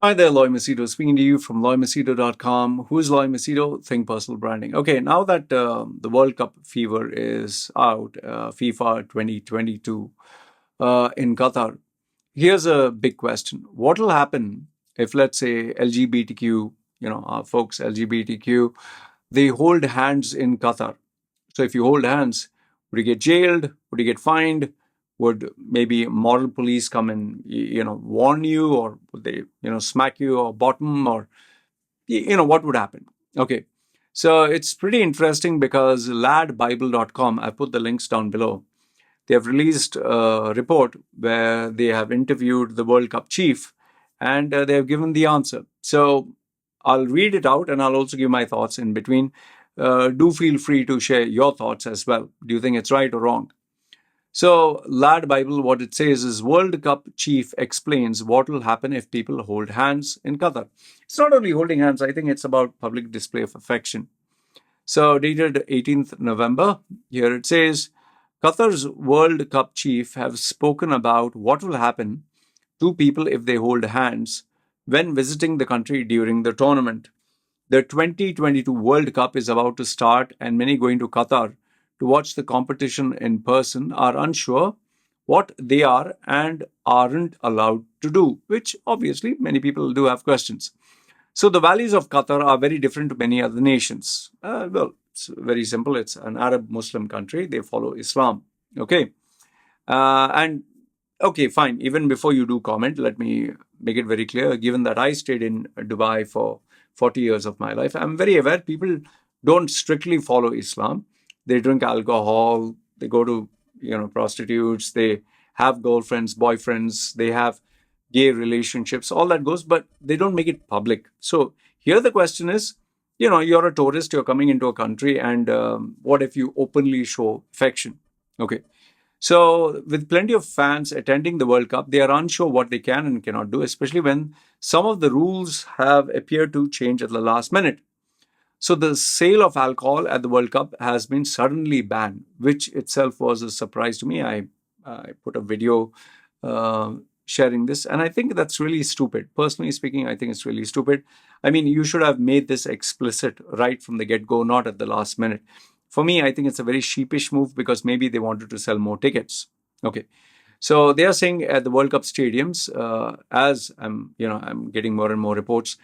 Hi there, Loy Machedo, speaking to you from loymachedo.com. Who is Loy Machedo? Think Personal Branding. Okay, now that the World Cup fever is out, FIFA 2022 in Qatar, here's a big question. What will happen if, let's say, LGBTQ, our folks, LGBTQ, they hold hands in Qatar? So if you hold hands, would you get jailed? Would you get fined? Would maybe moral police come and warn you, or would they smack you or bottom, or what would happen? Okay, so it's pretty interesting because ladbible.com, I put the links down below. They have released a report where they have interviewed the World Cup chief, and they have given the answer. So I'll read it out and I'll also give my thoughts in between. Do feel free to share your thoughts as well. Do you think it's right or wrong? So, Lad Bible, what it says is World Cup chief explains what will happen if people hold hands in Qatar. It's not only holding hands, I think it's about public display of affection. So, dated 18th November, here it says Qatar's World Cup chief have spoken about what will happen to people if they hold hands when visiting the country during the tournament. The 2022 World Cup is about to start, and many going to Qatar to watch the competition in person are unsure what they are and aren't allowed to do, which obviously many people do have questions. So, the values of Qatar are very different to many other nations. Well, it's very simple. It's an Arab Muslim country, they follow Islam. Okay. And okay, fine. Even before you do comment, let me make it very clear. Given that I stayed in Dubai for 40 years of my life, I'm very aware people don't strictly follow Islam. They drink alcohol, they go to, prostitutes, they have girlfriends, boyfriends, they have gay relationships, all that goes, but they don't make it public. So here the question is, you're a tourist, you're coming into a country, and what if you openly show affection? Okay. So, with plenty of fans attending the World Cup, they are unsure what they can and cannot do, especially when some of the rules have appeared to change at the last minute. So, the sale of alcohol at the World Cup has been suddenly banned, which itself was a surprise to me. I put a video uh, sharing this, and I think that's really stupid. Personally speaking, I think it's really stupid. I mean, you should have made this explicit right from the get go, not at the last minute. For me, I think it's a very sheepish move because maybe they wanted to sell more tickets. Okay. So they are saying at the World Cup stadiums, as I'm getting more and more reports,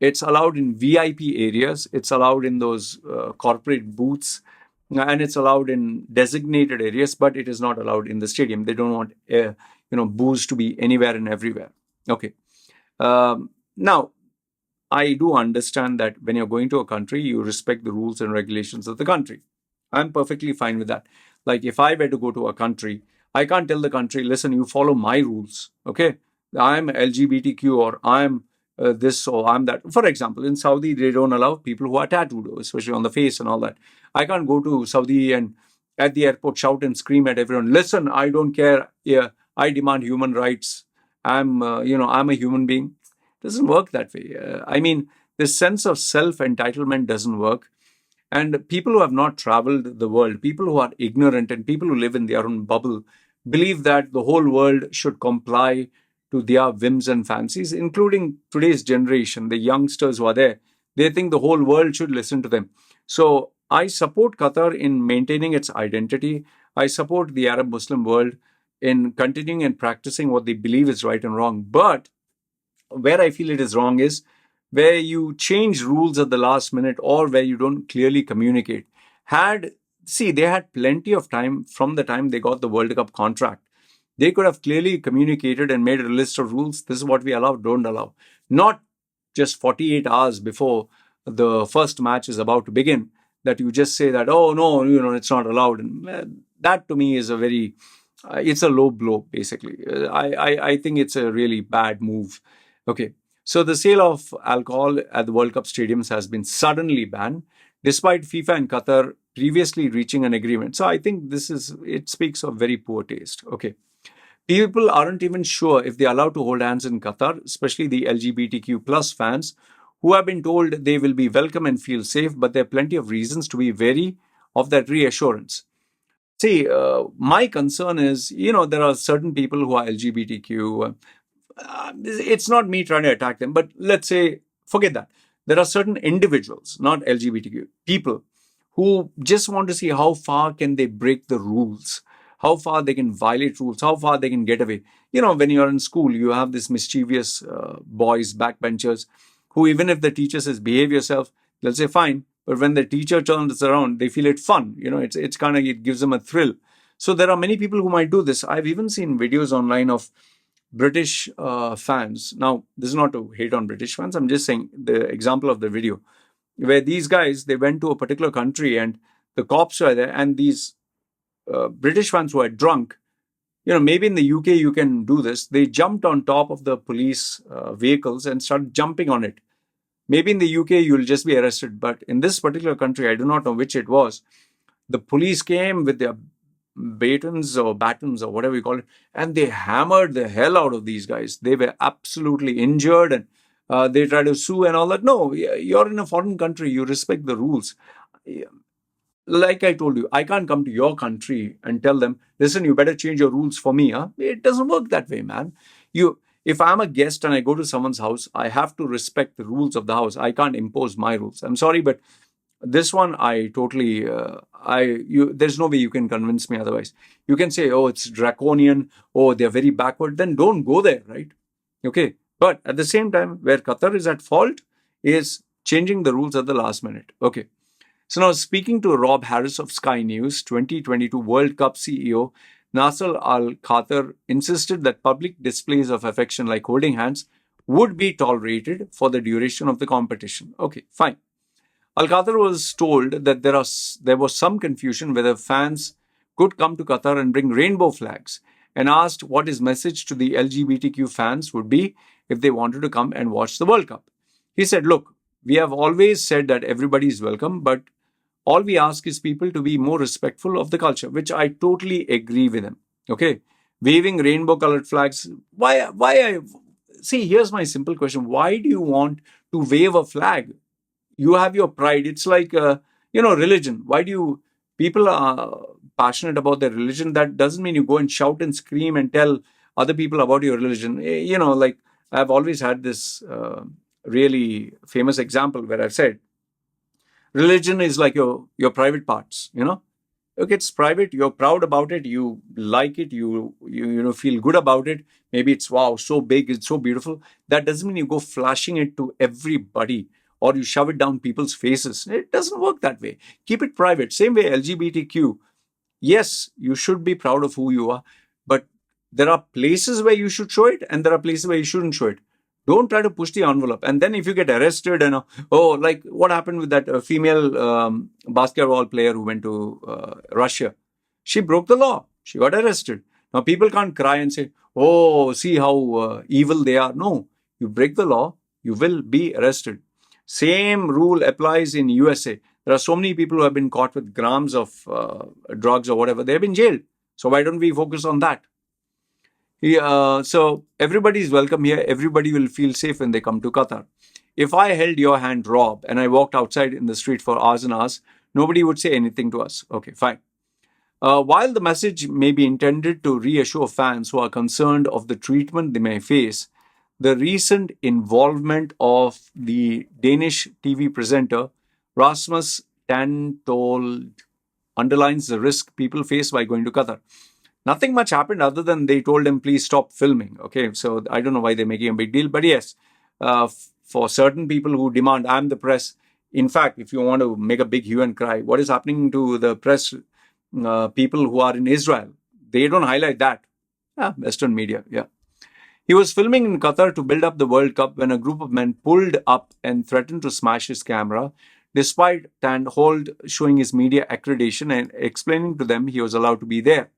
it's allowed in VIP areas, it's allowed in those corporate booths, and it's allowed in designated areas, but it is not allowed in the stadium. They don't want booze to be anywhere and everywhere. Okay. Now, I do understand that when you're going to a country, you respect the rules and regulations of the country. I'm perfectly fine with that. Like if I were to go to a country, I can't tell the country, listen, you follow my rules. Okay. I'm LGBTQ, or I'm this, or I'm that. For example, in Saudi, they don't allow people who are tattooed, especially on the face and all that. I can't go to Saudi and at the airport shout and scream at everyone, listen, I don't care. Yeah, I demand human rights. I'm a human being. It doesn't work that way. I mean, this sense of self entitlement doesn't work. And people who have not traveled the world, people who are ignorant, and people who live in their own bubble believe that the whole world should comply to their whims and fancies, including today's generation, the youngsters who are there. They think the whole world should listen to them. So I support Qatar in maintaining its identity. I support the Arab Muslim world in continuing and practicing what they believe is right and wrong. But where I feel it is wrong is where you change rules at the last minute or where you don't clearly communicate. They had plenty of time from the time they got the World Cup contract. They could have clearly communicated and made a list of rules. This is what we allow, don't allow. Not just 48 hours before the first match is about to begin that you just say that, oh no, it's not allowed. And that to me is it's a low blow, basically. I think it's a really bad move. Okay. So the sale of alcohol at the World Cup stadiums has been suddenly banned, despite FIFA and Qatar previously reaching an agreement. So I think it speaks of very poor taste. Okay. People aren't even sure if they're allowed to hold hands in Qatar, especially the LGBTQ plus fans who have been told they will be welcome and feel safe, but there are plenty of reasons to be wary of that reassurance. See, my concern is, there are certain people who are LGBTQ. It's not me trying to attack them, but let's say, forget that. There are certain individuals, not LGBTQ, people who just want to see how far can they break the rules, how far they can violate rules, how far they can get away. When you're in school, you have this mischievous boys, backbenchers, who even if the teacher says behave yourself, they'll say fine. But when the teacher turns around, they feel it fun. It's kind of, it gives them a thrill. So there are many people who might do this. I've even seen videos online of British fans. Now, this is not to hate on British fans. I'm just saying the example of the video where these guys, they went to a particular country and the cops were there, and these British fans who are drunk, maybe in the UK you can do this. They jumped on top of the police vehicles and started jumping on it. Maybe in the UK you'll just be arrested, but in this particular country, I do not know which it was, the police came with their batons or whatever you call it, and they hammered the hell out of these guys. They were absolutely injured, and they tried to sue and all that. No, you're in a foreign country. You respect the rules. Like I told you, I can't come to your country and tell them, listen, you better change your rules for me. Huh? It doesn't work that way, man. If I'm a guest and I go to someone's house, I have to respect the rules of the house. I can't impose my rules. I'm sorry, but this one, I totally, there's no way you can convince me otherwise. You can say, oh, it's draconian, oh, they're very backward, then don't go there, right? Okay. But at the same time, where Qatar is at fault is changing the rules at the last minute. Okay. So now, speaking to Rob Harris of Sky News, 2022 World Cup CEO Nasser Al Khater insisted that public displays of affection like holding hands would be tolerated for the duration of the competition. Okay, fine. Al Qatar was told that there was some confusion whether fans could come to Qatar and bring rainbow flags, and asked what his message to the LGBTQ fans would be if they wanted to come and watch the World Cup. He said, look, we have always said that everybody is welcome, but all we ask is people to be more respectful of the culture, which I totally agree with him. Okay. Waving rainbow colored flags. See, here's my simple question. Why do you want to wave a flag? You have your pride. It's like, religion. Why do people are passionate about their religion? That doesn't mean you go and shout and scream and tell other people about your religion. Like I've always had this really famous example where I've said, religion is like your private parts, Okay, it's private. You're proud about it. You like it. You feel good about it. Maybe it's wow, so big. It's so beautiful. That doesn't mean you go flashing it to everybody or you shove it down people's faces. It doesn't work that way. Keep it private. Same way LGBTQ. Yes, you should be proud of who you are, but there are places where you should show it and there are places where you shouldn't show it. Don't try to push the envelope. And then if you get arrested and, like what happened with that female basketball player who went to Russia. She broke the law. She got arrested. Now people can't cry and say, oh, see how evil they are. No, you break the law, you will be arrested. Same rule applies in USA. There are so many people who have been caught with grams of drugs or whatever. They have been jailed. So why don't we focus on that? So everybody is welcome here. Everybody will feel safe when they come to Qatar. If I held your hand, Rob, and I walked outside in the street for hours and hours, nobody would say anything to us. Okay, fine. While the message may be intended to reassure fans who are concerned of the treatment they may face, the recent involvement of the Danish TV presenter Rasmus Tantol underlines the risk people face by going to Qatar. Nothing much happened other than they told him, please stop filming. Okay, so I don't know why they're making a big deal. But yes, for certain people who demand, I'm the press. In fact, if you want to make a big hue and cry, what is happening to the press people who are in Israel? They don't highlight that. Western media, yeah. He was filming in Qatar to build up the World Cup when a group of men pulled up and threatened to smash his camera, despite Tanthold showing his media accreditation and explaining to them he was allowed to be there.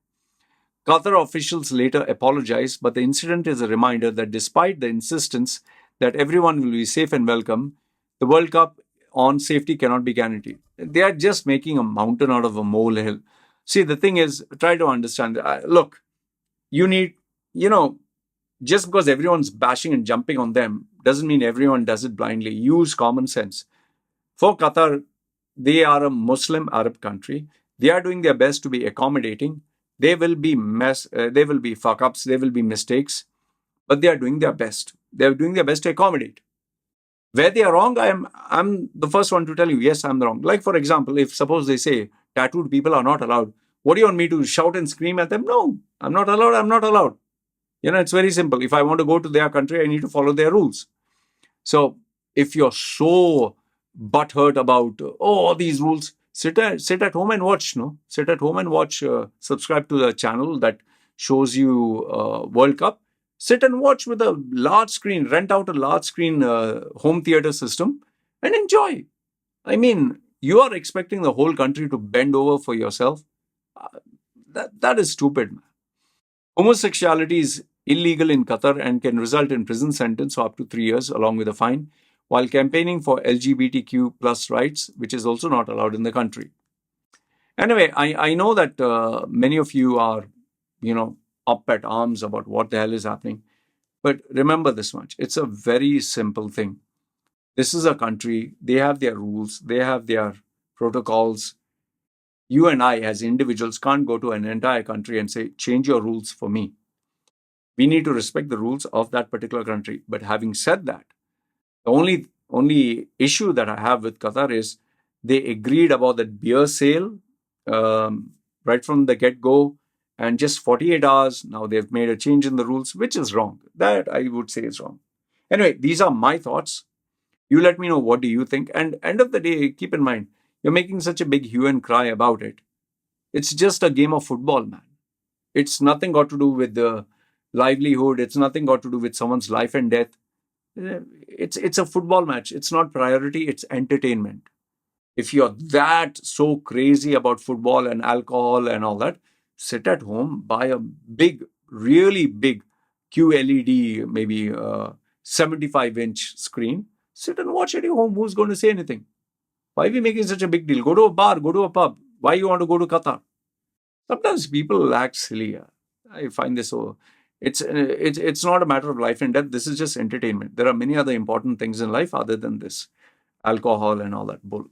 Qatar officials later apologized, but the incident is a reminder that despite the insistence that everyone will be safe and welcome, the World Cup on safety cannot be guaranteed. They are just making a mountain out of a molehill. See, the thing is, try to understand. Look, you need, just because everyone's bashing and jumping on them doesn't mean everyone does it blindly. Use common sense. For Qatar, they are a Muslim Arab country. They are doing their best to be accommodating. There will be fuck ups, there will be mistakes. but they are doing their best. They are doing their best to accommodate. Where they are wrong, I'm the first one to tell you, yes, I'm wrong. Like, for example, if suppose they say tattooed people are not allowed, what do you want me to shout and scream at them? No, I'm not allowed. I'm not allowed. It's very simple. If I want to go to their country, I need to follow their rules. So if you're so butthurt about all these rules, sit at home and watch. No, sit at home and watch. Subscribe to the channel that shows you World Cup. Sit and watch with a large screen. Rent out a large screen home theater system and enjoy. I mean, you are expecting the whole country to bend over for yourself. Uh, that is stupid. Homosexuality is illegal in Qatar and can result in prison sentence of up to 3 years along with a fine, while campaigning for LGBTQ plus rights, which is also not allowed in the country. Anyway, I know that many of you are, up at arms about what the hell is happening. But remember this much. It's a very simple thing. This is a country. They have their rules. They have their protocols. You and I, as individuals, can't go to an entire country and say, change your rules for me. We need to respect the rules of that particular country. But having said that, the only issue that I have with Qatar is they agreed about that beer sale right from the get-go, and just 48 hours, now they've made a change in the rules, which is wrong. That I would say is wrong. Anyway, these are my thoughts. You let me know, what do you think? And end of the day, keep in mind, you're making such a big hue and cry about it. It's just a game of football, man. It's nothing got to do with the livelihood. It's nothing got to do with someone's life and death. It's a football match. It's not priority. It's entertainment. If you're that so crazy about football and alcohol and all that, sit at home, buy a big, really big QLED, maybe 75-inch screen. Sit and watch at your home. Who's going to say anything? Why are we making such a big deal? Go to a bar, go to a pub. Why you want to go to Qatar? Sometimes people act silly. I find this so. It's not a matter of life and death. This is just entertainment. There are many other important things in life other than this alcohol and all that bull.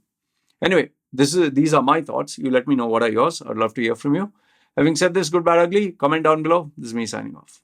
Anyway, these are my thoughts. You let me know what are yours. I'd love to hear from you. Having said this, good, bad, ugly, comment down below. This is me signing off.